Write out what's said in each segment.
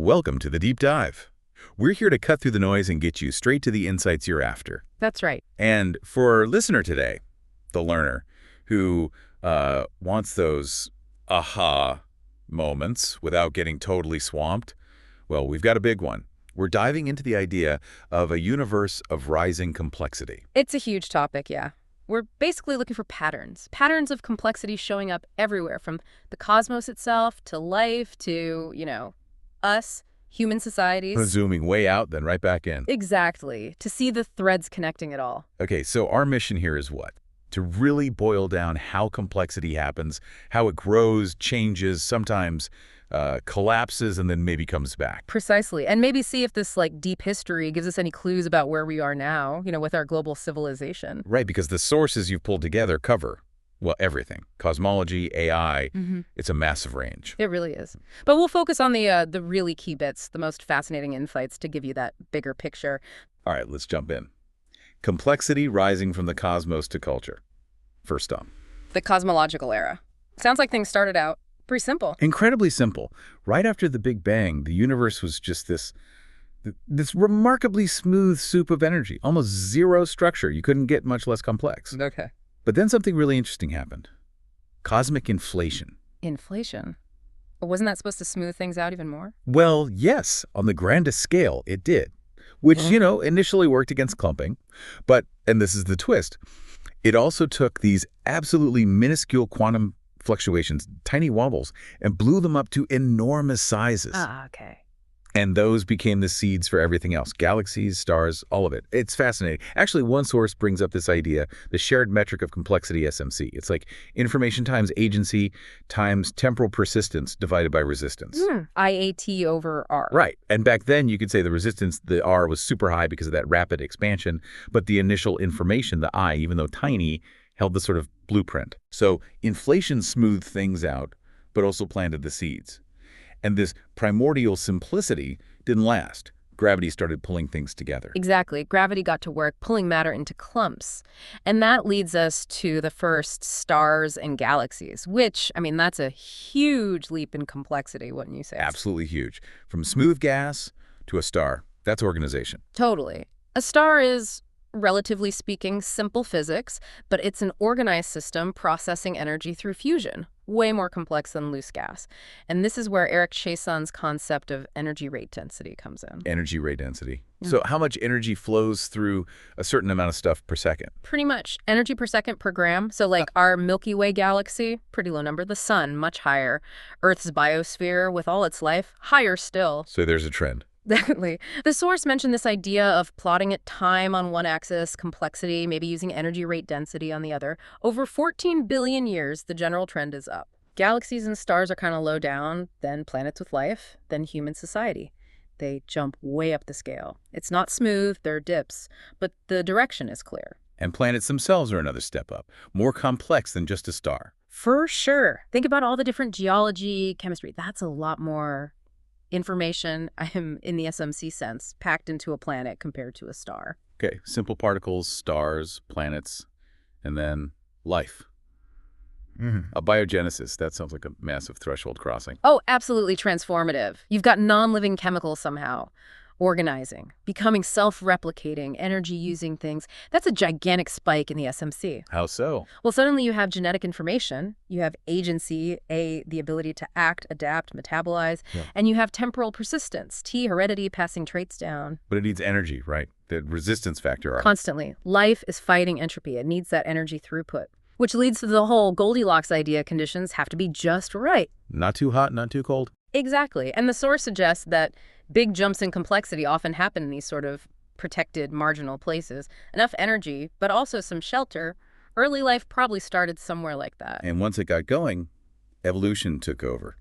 Welcome to the Deep Dive. We're here to cut through the noise and get you straight to the insights you're after. That's right. And for our listener today, the learner, who wants those aha moments without getting totally swamped, well, we've got a big one. We're diving into the idea of a universe of rising complexity. It's a huge topic, yeah. We're basically looking for patterns. Patterns of complexity showing up everywhere, from the cosmos itself to life to, us, human societies. Zooming way out, then right back in. Exactly. To see the threads connecting it all. Okay, so our mission here is what? To really boil down how complexity happens, how it grows, changes, sometimes collapses, and then maybe comes back. Precisely. And maybe see if this deep history gives us any clues about where we are now, with our global civilization. Right, because the sources you've pulled together cover, well, everything. Cosmology, AI, it's a massive range. It really is. But we'll focus on the really key bits, the most fascinating insights to give you that bigger picture. All right, let's jump in. Complexity rising from the cosmos to culture. First up. The cosmological era. Sounds like things started out pretty simple. Incredibly simple. Right after the Big Bang, the universe was just this remarkably smooth soup of energy, almost zero structure. You couldn't get much less complex. Okay. But then something really interesting happened. Cosmic inflation. Inflation? Wasn't that supposed to smooth things out even more? Well, yes, on the grandest scale, it did. Which, initially worked against clumping. But, and this is the twist, it also took these absolutely minuscule quantum fluctuations, tiny wobbles, and blew them up to enormous sizes. Ah, okay. And those became the seeds for everything else. Galaxies, stars, all of it. It's fascinating. Actually, one source brings up this idea, the shared metric of complexity, SMC. It's like information times agency times temporal persistence divided by resistance. IAT over R. Right. And back then, you could say the resistance, the R, was super high because of that rapid expansion. But the initial information, the I, even though tiny, held the sort of blueprint. So inflation smoothed things out, but also planted the seeds. And this primordial simplicity didn't last. Gravity started pulling things together. Exactly. Gravity got to work pulling matter into clumps. And that leads us to the first stars and galaxies, which, that's a huge leap in complexity, wouldn't you say? Absolutely huge. From smooth gas to a star. That's organization. Totally. A star is, relatively speaking, simple physics, but it's an organized system processing energy through fusion. Way more complex than loose gas. And this is where Eric Chaison's concept of energy rate density comes in. Energy rate density. So how much energy flows through a certain amount of stuff per second? Pretty much. Energy per second per gram. So our Milky Way galaxy, pretty low number. The sun, much higher. Earth's biosphere, with all its life, higher still. So there's a trend. Definitely. The source mentioned this idea of plotting at time on one axis, complexity, maybe using energy rate density on the other. Over 14 billion years, the general trend is up. Galaxies and stars are kind of low down, then planets with life, then human society. They jump way up the scale. It's not smooth, there are dips, but the direction is clear. And planets themselves are another step up, more complex than just a star. For sure. Think about all the different geology, chemistry. That's a lot more information, in the SMC sense, packed into a planet compared to a star. Okay, simple particles, stars, planets, and then life. A biogenesis, that sounds like a massive threshold crossing. Oh, absolutely transformative. You've got non-living chemicals somehow organizing, becoming self-replicating, energy-using things. That's a gigantic spike in the SMC. How so? Well, suddenly you have genetic information, you have agency, the ability to act, adapt, metabolize, and you have temporal persistence, T, heredity, passing traits down. But it needs energy, right? The resistance factor. Constantly. Life is fighting entropy. It needs that energy throughput, which leads to the whole Goldilocks idea. Conditions have to be just right. Not too hot, not too cold. Exactly. And the source suggests that big jumps in complexity often happen in these sort of protected, marginal places. Enough energy, but also some shelter. Early life probably started somewhere like that. And once it got going, evolution took over,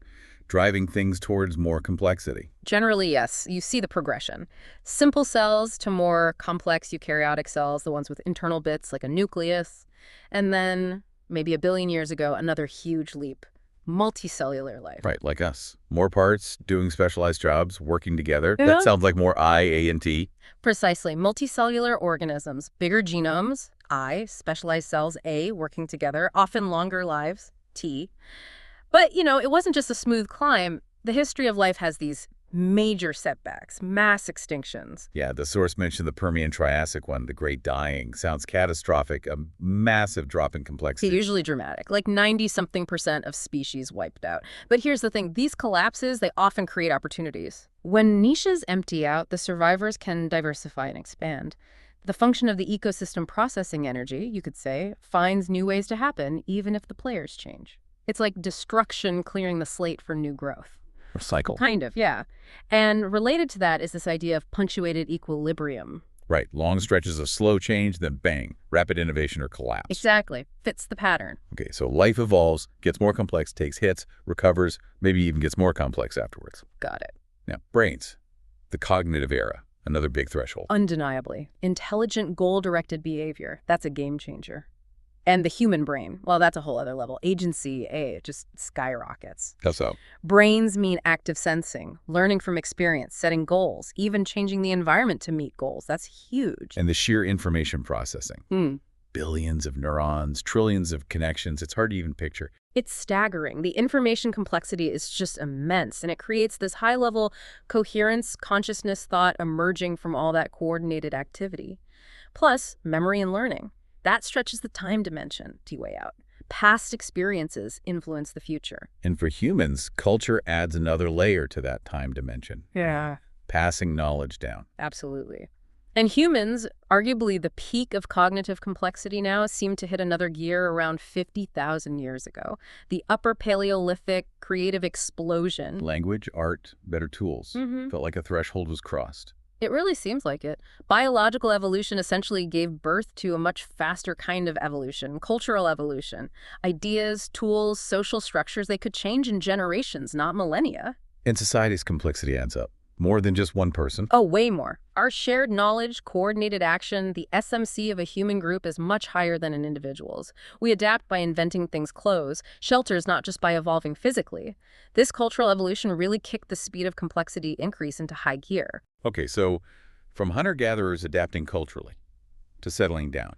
driving things towards more complexity. Generally, yes. You see the progression. Simple cells to more complex eukaryotic cells, the ones with internal bits like a nucleus. And then, maybe a billion years ago, another huge leap. Multicellular life. Right, like us. More parts, doing specialized jobs, working together. That sounds like more I, A, and T. Precisely. Multicellular organisms, bigger genomes, I, specialized cells, A, working together, often longer lives, T. But, it wasn't just a smooth climb. The history of life has these Major setbacks, mass extinctions. Yeah, the source mentioned the Permian-Triassic one, the Great Dying. Sounds catastrophic, a massive drop in complexity. Usually dramatic, like 90-something% of species wiped out. But here's the thing, these collapses, they often create opportunities. When niches empty out, the survivors can diversify and expand. The function of the ecosystem processing energy, you could say, finds new ways to happen, even if the players change. It's like destruction clearing the slate for new growth. Cycle. Kind of, yeah. And related to that is this idea of punctuated equilibrium. Right, long stretches of slow change, then bang, rapid innovation or collapse. Exactly. Fits the pattern. Okay, so life evolves, gets more complex, takes hits, recovers, maybe even gets more complex afterwards. Got it. Now, brains, the cognitive era, another big threshold. Undeniably. Intelligent, goal-directed behavior. That's a game changer. And the human brain, well, that's a whole other level. Agency, it just skyrockets. How so? Brains mean active sensing, learning from experience, setting goals, even changing the environment to meet goals. That's huge. And the sheer information processing. Billions of neurons, trillions of connections. It's hard to even picture. It's staggering. The information complexity is just immense, and it creates this high-level coherence, consciousness, thought emerging from all that coordinated activity. Plus, memory and learning. That stretches the time dimension way out. Past experiences influence the future. And for humans, culture adds another layer to that time dimension. Yeah. Passing knowledge down. Absolutely. And humans, arguably the peak of cognitive complexity now, seem to hit another gear around 50,000 years ago. The Upper Paleolithic creative explosion. Language, art, better tools. Felt like a threshold was crossed. It really seems like it. Biological evolution essentially gave birth to a much faster kind of evolution, cultural evolution. Ideas, tools, social structures, they could change in generations, not millennia. And society's complexity adds up. More than just one person. Oh, way more. Our shared knowledge, coordinated action, the SMC of a human group is much higher than an individual's. We adapt by inventing things close, shelters not just by evolving physically. This cultural evolution really kicked the speed of complexity increase into high gear. Okay, so from hunter-gatherers adapting culturally to settling down,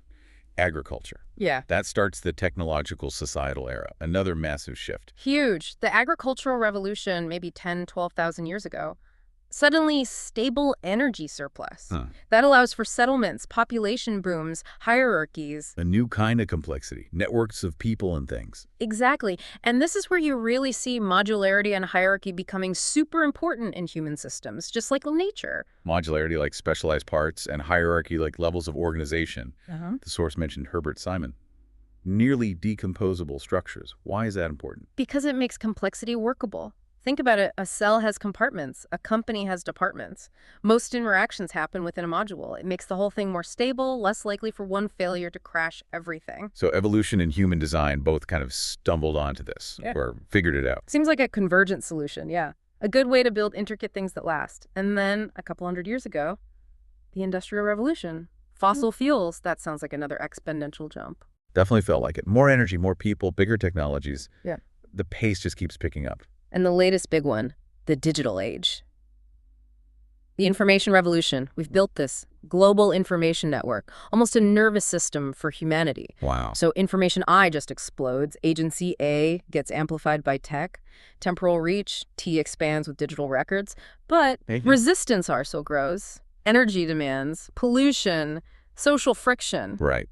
agriculture. Yeah. That starts the technological societal era, another massive shift. Huge. The agricultural revolution, maybe 10, 12,000 years ago. Suddenly, stable energy surplus. That allows for settlements, population booms, hierarchies. A new kind of complexity, networks of people and things. Exactly. And this is where you really see modularity and hierarchy becoming super important in human systems, just like nature. Modularity like specialized parts and hierarchy like levels of organization. The source mentioned Herbert Simon. Nearly decomposable structures. Why is that important? Because it makes complexity workable. Think about it, a cell has compartments, a company has departments. Most interactions happen within a module. It makes the whole thing more stable, less likely for one failure to crash everything. So evolution and human design both kind of stumbled onto this, or figured it out. Seems like a convergent solution, yeah. A good way to build intricate things that last. And then, a couple hundred years ago, the Industrial Revolution. Fossil fuels, that sounds like another exponential jump. Definitely felt like it. More energy, more people, bigger technologies. Yeah. The pace just keeps picking up. And the latest big one, the digital age. The information revolution. We've built this global information network, almost a nervous system for humanity. Wow. So information I just explodes. Agency A gets amplified by tech. Temporal reach, T expands with digital records. But resistance also grows. Energy demands, pollution, social friction. Right.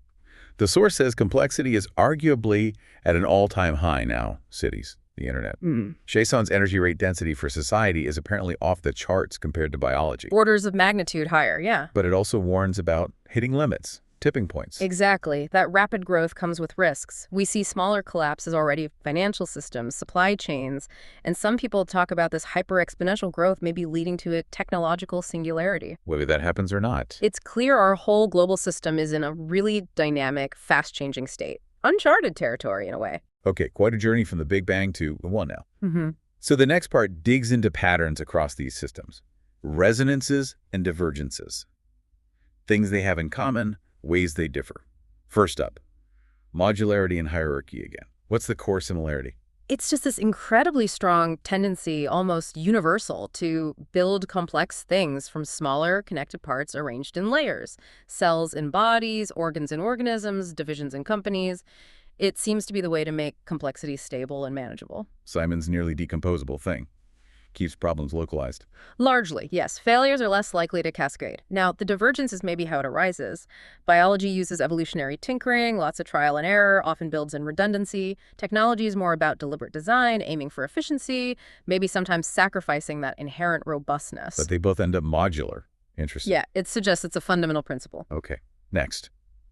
The source says complexity is arguably at an all-time high now, cities. The internet. Chasson's energy rate density for society is apparently off the charts compared to biology. Orders of magnitude higher, yeah. But it also warns about hitting limits, tipping points. Exactly. That rapid growth comes with risks. We see smaller collapses already, financial systems, supply chains, and some people talk about this hyper-exponential growth maybe leading to a technological singularity. Whether that happens or not. It's clear our whole global system is in a really dynamic, fast-changing state. Uncharted territory, in a way. Okay, quite a journey from the Big Bang to one now. So the next part digs into patterns across these systems. Resonances and divergences. Things they have in common, ways they differ. First up, modularity and hierarchy again. What's the core similarity? It's just this incredibly strong tendency, almost universal, to build complex things from smaller connected parts arranged in layers. Cells in bodies, organs in organisms, divisions in companies. It seems to be the way to make complexity stable and manageable. Simon's nearly decomposable thing. Keeps problems localized. Largely, yes. Failures are less likely to cascade. Now, the divergence is maybe how it arises. Biology uses evolutionary tinkering, lots of trial and error, often builds in redundancy. Technology is more about deliberate design, aiming for efficiency, maybe sometimes sacrificing that inherent But robustness. they both end up modular. Interesting. Yeah, it suggests it's a fundamental principle. Okay. Next,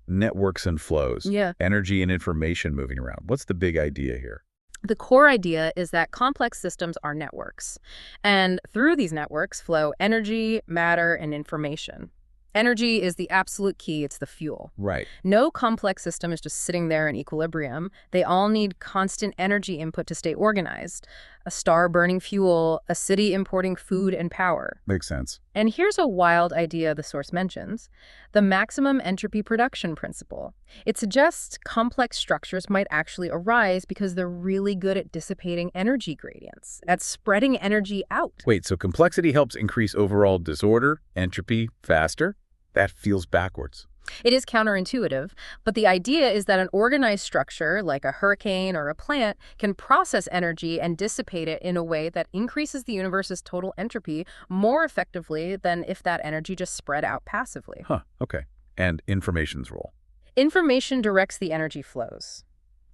networks and flows. Yeah. Energy and information moving around. What's the big idea here? The core idea is that complex systems are networks, and through these networks flow energy, matter, and information. Energy is the absolute key, it's the fuel. Right. No complex system is just sitting there in equilibrium. They all need constant energy input to stay organized. A star burning fuel, a city importing food and power. Makes sense. And here's a wild idea the source mentions, the maximum entropy production principle. It suggests complex structures might actually arise because they're really good at dissipating energy gradients, at spreading energy out. Wait, so complexity helps increase overall disorder, entropy, faster? That feels backwards. It is counterintuitive, but the idea is that an organized structure, like a hurricane or a plant, can process energy and dissipate it in a way that increases the universe's total entropy more effectively than if that energy just spread out passively. Huh, okay. And information's role. Information directs the energy flows.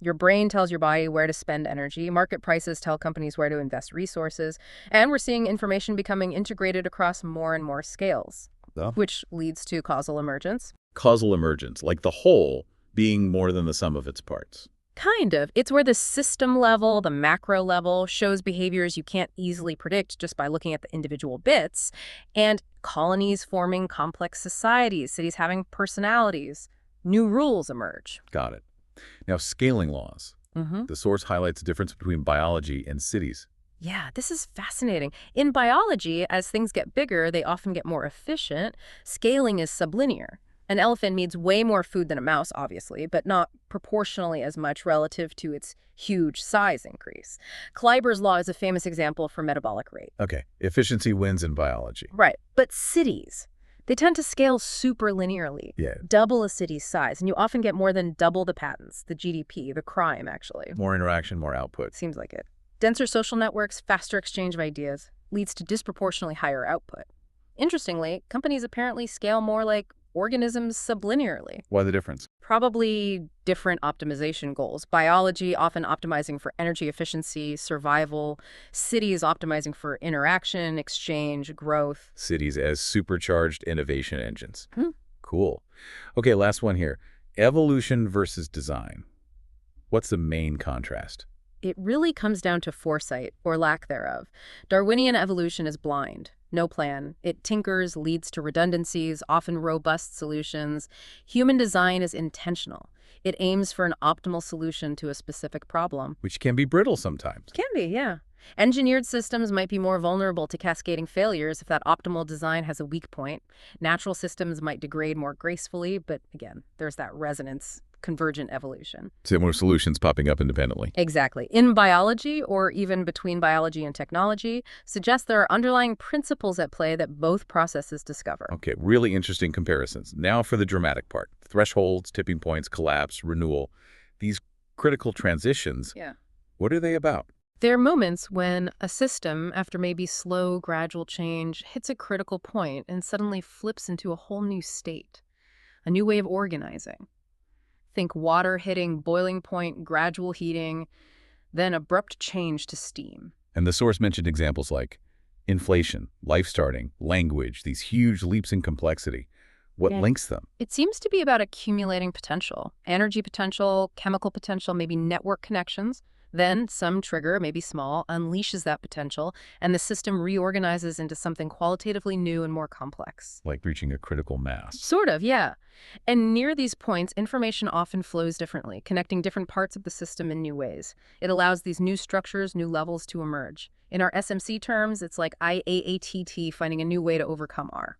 Your brain tells your body where to spend energy, market prices tell companies where to invest resources, and we're seeing information becoming integrated across more and more scales, which leads to causal emergence. Causal emergence, like the whole being more than the sum of its parts. Kind of. It's where the system level, the macro level, shows behaviors you can't easily predict just by looking at the individual bits, and colonies forming complex societies, cities having personalities, new rules emerge. Got it. Now, scaling laws. The source highlights the difference between biology and cities. Yeah, this is fascinating. In biology, as things get bigger, they often get more efficient. Scaling is sublinear. An elephant needs way more food than a mouse, obviously, but not proportionally as much relative to its huge size increase. Kleiber's law is a famous example for metabolic rate. Okay, efficiency wins in biology. Right, but cities, they tend to scale super linearly. Yeah. Double a city's size, and you often get more than double the patents, the GDP, the crime, actually. More interaction, more output. Seems like it. Denser social networks, faster exchange of ideas, leads to disproportionately higher output. Interestingly, companies apparently scale more like organisms sublinearly. Why the difference? Probably different optimization goals. Biology often optimizing for energy efficiency, survival. Cities optimizing for interaction, exchange, growth. Cities as supercharged innovation engines. Hmm. Cool. Okay, last one here. Evolution versus design. What's the main contrast? It really comes down to foresight, or lack thereof. Darwinian evolution is blind. No plan. It tinkers, leads to redundancies, often robust solutions. Human design is intentional. It aims for an optimal solution to a specific problem. Which can be brittle sometimes. Can be, yeah. Engineered systems might be more vulnerable to cascading failures if that optimal design has a weak point. Natural systems might degrade more gracefully, but again, there's that resonance. Convergent evolution. Similar solutions popping up independently. Exactly. In biology, or even between biology and technology, suggests there are underlying principles at play that both processes discover. Okay, really interesting comparisons. Now for the dramatic part. Thresholds, tipping points, collapse, renewal. These critical transitions, Yeah. what are they about? There are moments when a system, after maybe slow, gradual change, hits a critical point and suddenly flips into a whole new state, a new way of organizing. Think water hitting boiling point, gradual heating, then abrupt change to steam. And the source mentioned examples like inflation, life starting, language, these huge leaps in complexity. What links them? It seems to be about accumulating potential, energy potential, chemical potential, maybe network connections. Then some trigger, maybe small, unleashes that potential, and the system reorganizes into something qualitatively new and more complex. Like reaching a critical mass. Sort of, yeah. And near these points, information often flows differently, connecting different parts of the system in new ways. It allows these new structures, new levels to emerge. In our SMC terms, it's like IAATT finding a new way to overcome R.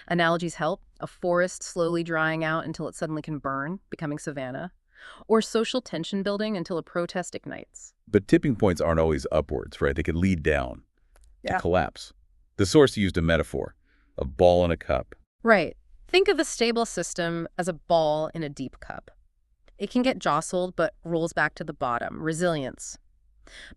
Analogies help. A forest slowly drying out until it suddenly can burn, becoming savanna. Or social tension building until a protest ignites. But tipping points aren't always upwards, right? They could lead down to Yeah. collapse. The source used a metaphor, a ball in a cup. Right. Think of a stable system as a ball in a deep cup. It can get jostled, but rolls back to the bottom. Resilience.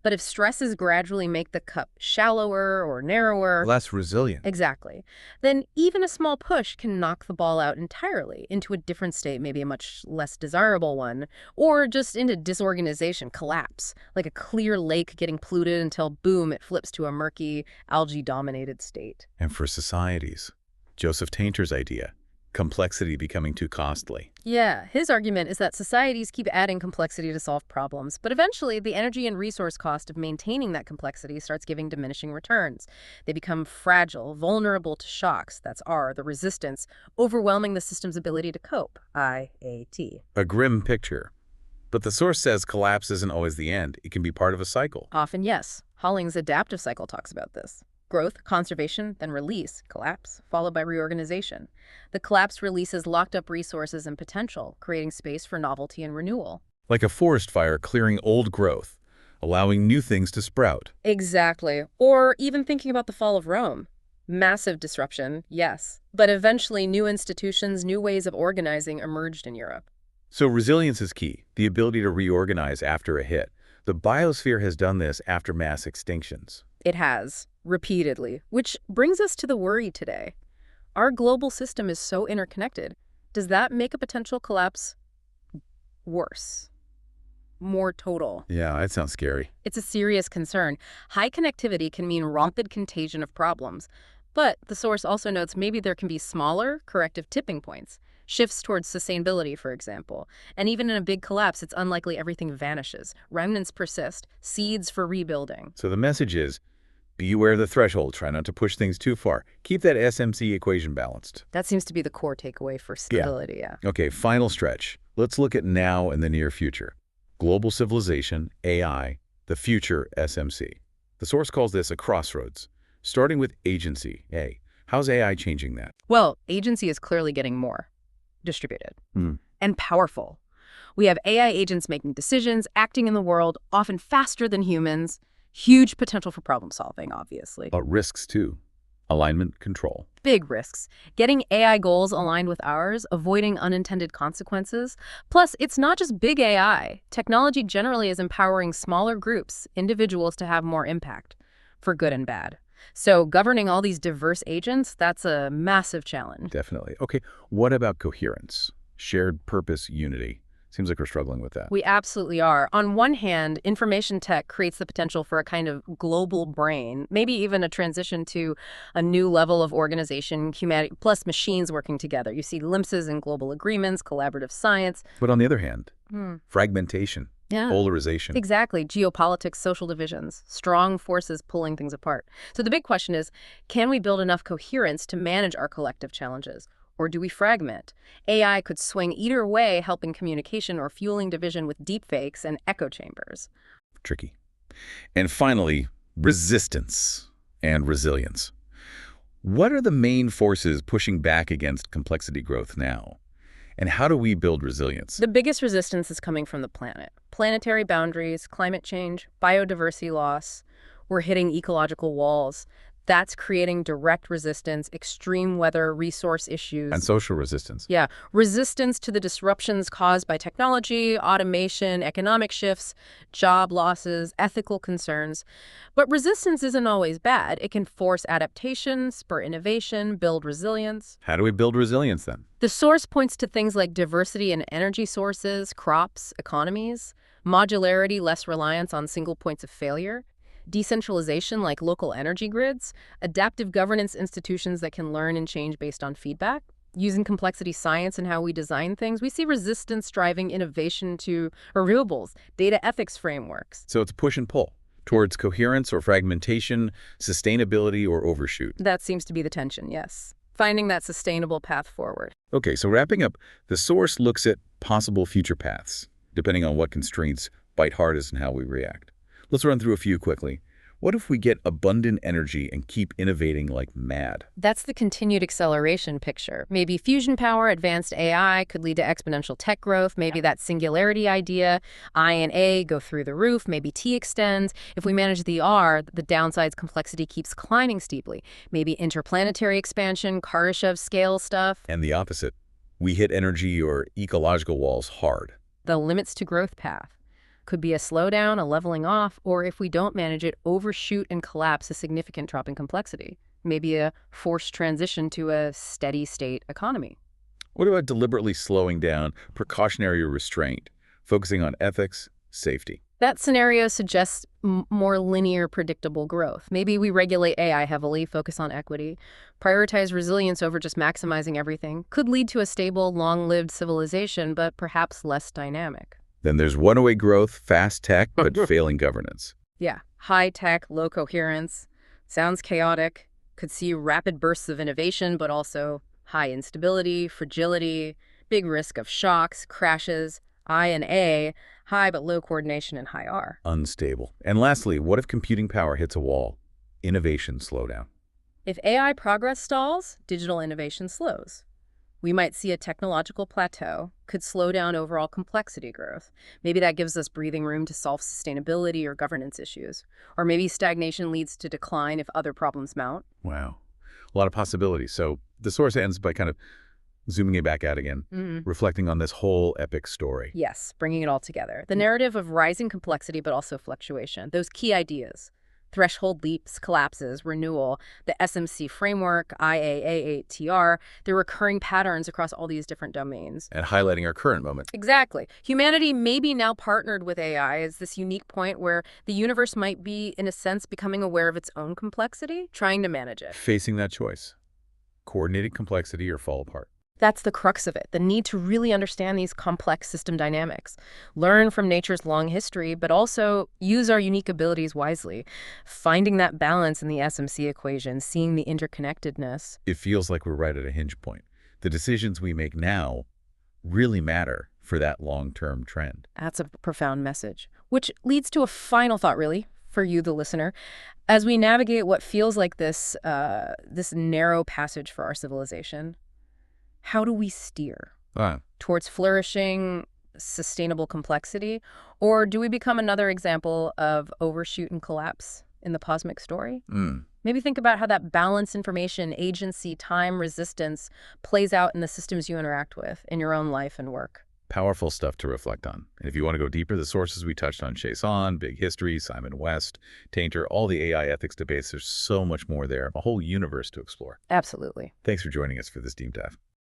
But if stresses gradually make the cup shallower or narrower, Less resilient. exactly, then even a small push can knock the ball out entirely into a different state, maybe a much less desirable one, or just into disorganization, collapse, like a clear lake getting polluted until, boom, it flips to a murky, algae-dominated state. And for societies, Joseph Tainter's idea, complexity becoming too costly. Yeah, his argument is that societies keep adding complexity to solve problems, but eventually the energy and resource cost of maintaining that complexity starts giving diminishing returns. They become fragile, vulnerable to shocks, that's R, the resistance, overwhelming the system's ability to cope, IAT. A grim picture. But the source says collapse isn't always the end. It can be part of a cycle. Often, yes. Holling's adaptive cycle talks about this. Growth, conservation, then release, collapse, followed by reorganization. The collapse releases locked up resources and potential, creating space for novelty and renewal. Like a forest fire clearing old growth, allowing new things to sprout. Exactly. Or even thinking about the fall of Rome. Massive disruption, yes. But eventually new institutions, new ways of organizing emerged in Europe. So resilience is key, the ability to reorganize after a hit. The biosphere has done this after mass extinctions. It has, repeatedly, which brings us to the worry today. Our global system is so interconnected. Does that make a potential collapse worse? More total? Yeah, that sounds scary. It's a serious concern. High connectivity can mean rapid contagion of problems. But the source also notes maybe there can be smaller, corrective tipping points. Shifts towards sustainability, for example. And even in a big collapse, it's unlikely everything vanishes. Remnants persist, seeds for rebuilding. So the message is, be aware of the threshold. Try not to push things too far. Keep that SMC equation balanced. That seems to be the core takeaway for stability, yeah. Okay, final stretch. Let's look at now and the near future. Global civilization, AI, the future SMC. The source calls this a crossroads, starting with agency, A. How's AI changing that? Well, agency is clearly getting more distributed Hmm. and powerful. We have AI agents making decisions, acting in the world, often faster than humans. Huge potential for problem solving, obviously. But risks too. Alignment, control. Big risks. Getting AI goals aligned with ours, avoiding unintended consequences. Plus, it's not just big AI. Technology generally is empowering smaller groups, individuals to have more impact, for good and bad. So governing all these diverse agents, that's a massive challenge. Definitely. Okay, what about coherence? Shared purpose, unity. Seems like we're struggling with that. We absolutely are. On one hand, information tech creates the potential for a kind of global brain, maybe even a transition to a new level of organization, humanity, plus machines working together. You see glimpses in global agreements, collaborative science. But on the other hand, fragmentation, Yeah. polarization. Exactly. Geopolitics, social divisions, strong forces pulling things apart. So the big question is, can we build enough coherence to manage our collective challenges? Or do we fragment? AI could swing either way, helping communication or fueling division with deepfakes and echo chambers. Tricky. And finally, resistance and resilience. What are the main forces pushing back against complexity growth now? And how do we build resilience? The biggest resistance is coming from the planet. Planetary boundaries, climate change, biodiversity loss. We're hitting ecological walls. That's creating direct resistance, extreme weather, resource issues. And social resistance. Yeah, resistance to the disruptions caused by technology, automation, economic shifts, job losses, ethical concerns. But resistance isn't always bad. It can force adaptation, spur innovation, build resilience. How do we build resilience then? The source points to things like diversity in energy sources, crops, economies, modularity, less reliance on single points of failure, decentralization like local energy grids, adaptive governance institutions that can learn and change based on feedback, using complexity science in how we design things. We see resistance driving innovation to renewables, data ethics frameworks. So it's push and pull towards coherence or fragmentation, sustainability or overshoot. That seems to be the tension, yes. Finding that sustainable path forward. Okay, so wrapping up, the source looks at possible future paths, depending on what constraints bite hardest and how we react. Let's run through a few quickly. What if we get abundant energy and keep innovating like mad? That's the continued acceleration picture. Maybe fusion power, advanced AI could lead to exponential tech growth. Maybe that singularity idea, I and A go through the roof. Maybe T extends. If we manage the R, the downside's complexity keeps climbing steeply. Maybe interplanetary expansion, Kardashev scale stuff. And the opposite. We hit energy or ecological walls hard. The limits to growth path. Could be a slowdown, a leveling off, or if we don't manage it, overshoot and collapse, a significant drop in complexity. Maybe a forced transition to a steady state economy. What about deliberately slowing down, precautionary restraint, focusing on ethics, safety? That scenario suggests more linear, predictable growth. Maybe we regulate AI heavily, focus on equity, prioritize resilience over just maximizing everything. Could lead to a stable, long-lived civilization, but perhaps less dynamic. Then there's one-way growth, fast tech, but failing governance. Yeah, high tech, low coherence, sounds chaotic, could see rapid bursts of innovation, but also high instability, fragility, big risk of shocks, crashes, I and A, high but low coordination, and high R. Unstable. And lastly, what if computing power hits a wall? Innovation slowdown. If AI progress stalls, digital innovation slows. We might see a technological plateau, could slow down overall complexity growth. Maybe that gives us breathing room to solve sustainability or governance issues. Or maybe stagnation leads to decline if other problems mount. Wow. A lot of possibilities. So the source ends by kind of zooming it back out again, reflecting on this whole epic story. Yes, bringing it all together. The narrative of rising complexity but also fluctuation. Those key ideas. Threshold leaps, collapses, renewal, the SMC framework, IAA8TR, the recurring patterns across all these different domains. And highlighting our current moment. Exactly. Humanity may be now partnered with AI as this unique point where the universe might be, in a sense, becoming aware of its own complexity, trying to manage it. Facing that choice. Coordinated complexity or fall apart. That's the crux of it, the need to really understand these complex system dynamics, learn from nature's long history, but also use our unique abilities wisely, finding that balance in the SMC equation, seeing the interconnectedness. It feels like we're right at a hinge point. The decisions we make now really matter for that long-term trend. That's a profound message, which leads to a final thought, really, for you, the listener. As we navigate what feels like this narrow passage for our civilization, how do we steer towards flourishing, sustainable complexity? Or do we become another example of overshoot and collapse in the cosmic story? Maybe think about how that balance, information, agency, time, resistance plays out in the systems you interact with in your own life and work. Powerful stuff to reflect on. And if you want to go deeper, the sources we touched on, Chason, Big History, Simon West, Tainter, all the AI ethics debates, there's so much more there, a whole universe to explore. Absolutely. Thanks for joining us for this deep dive.